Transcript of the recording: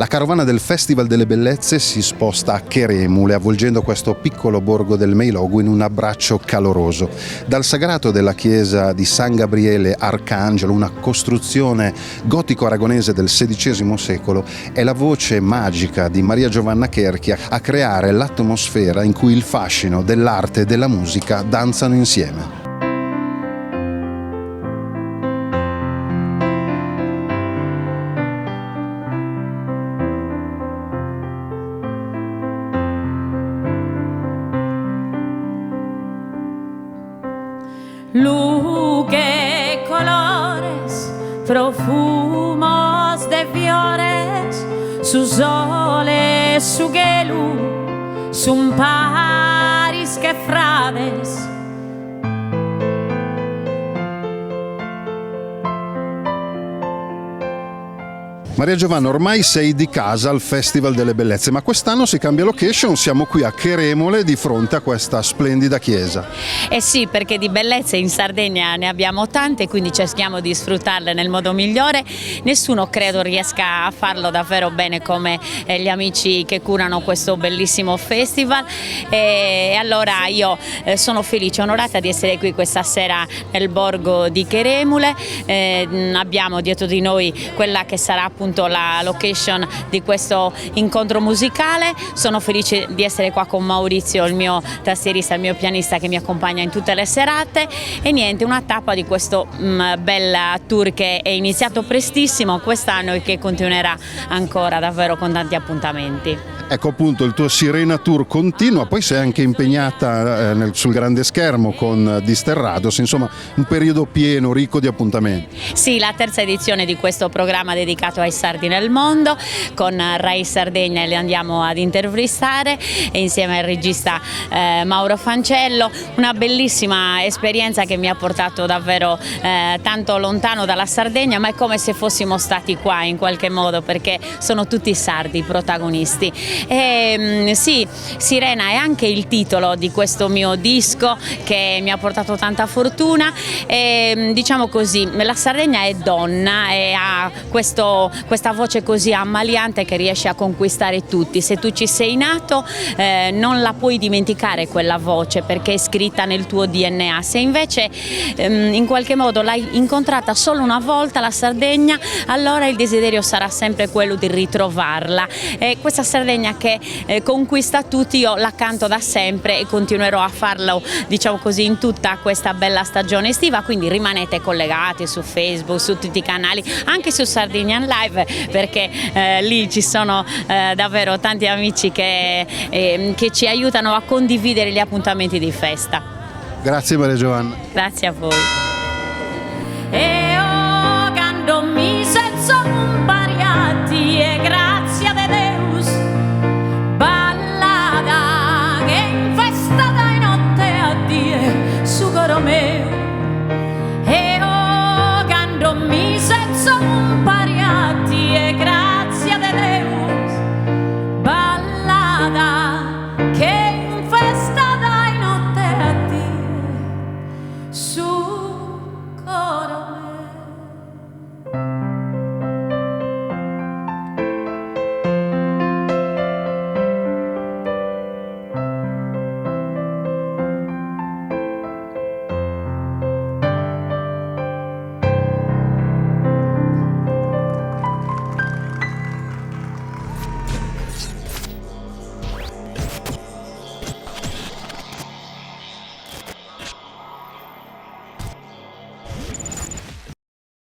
La carovana del Festival delle Bellezze si sposta a Cheremule, avvolgendo questo piccolo borgo del Meilogo in un abbraccio caloroso. Dal sagrato della chiesa di San Gabriele Arcangelo, una costruzione gotico-aragonese del XVI secolo, è la voce magica di Maria Giovanna Cherchia a creare l'atmosfera in cui il fascino dell'arte e della musica danzano insieme. Luque colores, profumos de fiores, su sole, su gelu, sun paris que frades. Maria Giovanna, ormai sei di casa al Festival delle Bellezze, ma quest'anno si cambia location, siamo qui a Cheremole di fronte a questa splendida chiesa. Eh sì, perché di bellezze in Sardegna ne abbiamo tante, quindi cerchiamo di sfruttarle nel modo migliore. Nessuno credo riesca a farlo davvero bene come gli amici che curano questo bellissimo festival, e allora io sono felice, onorata di essere qui questa sera nel borgo di Cheremule. Abbiamo dietro di noi quella che sarà appunto la location di questo incontro musicale. Sono felice di essere qua con Maurizio, il mio tastierista, il mio pianista che mi accompagna in tutte le serate, e niente, una tappa di questo bel tour che è iniziato prestissimo quest'anno e che continuerà ancora davvero con tanti appuntamenti. Ecco appunto, il tuo Sirena Tour continua, poi sei anche impegnata sul grande schermo con Disterrados, insomma un periodo pieno, ricco di appuntamenti. Sì, la terza edizione di questo programma dedicato ai sardi nel mondo, con Rai Sardegna li andiamo ad intervistare e insieme al regista Mauro Fancello, una bellissima esperienza che mi ha portato davvero tanto lontano dalla Sardegna, ma è come se fossimo stati qua in qualche modo, perché sono tutti sardi i protagonisti. E, sì, Sirena è anche il titolo di questo mio disco che mi ha portato tanta fortuna, e diciamo così, la Sardegna è donna e ha questa voce così ammaliante che riesce a conquistare tutti. Se tu ci sei nato non la puoi dimenticare quella voce, perché è scritta nel tuo DNA. Se invece in qualche modo l'hai incontrata solo una volta la Sardegna, allora il desiderio sarà sempre quello di ritrovarla. Questa Sardegna che conquista tutti, io la canto da sempre e continuerò a farlo, diciamo così, in tutta questa bella stagione estiva, quindi rimanete collegati su Facebook, su tutti i canali, anche su Sardinian Live, perché lì ci sono davvero tanti amici che ci aiutano a condividere gli appuntamenti di festa. Grazie Maria Giovanna. Grazie a voi. E oh, quando mi senso pariati e grazie de Deus, ballada che in festa dai notte a die su coro meo. E oh, quando mi senso pariati e grazie de Deus, ballada che in festa dai notte a die su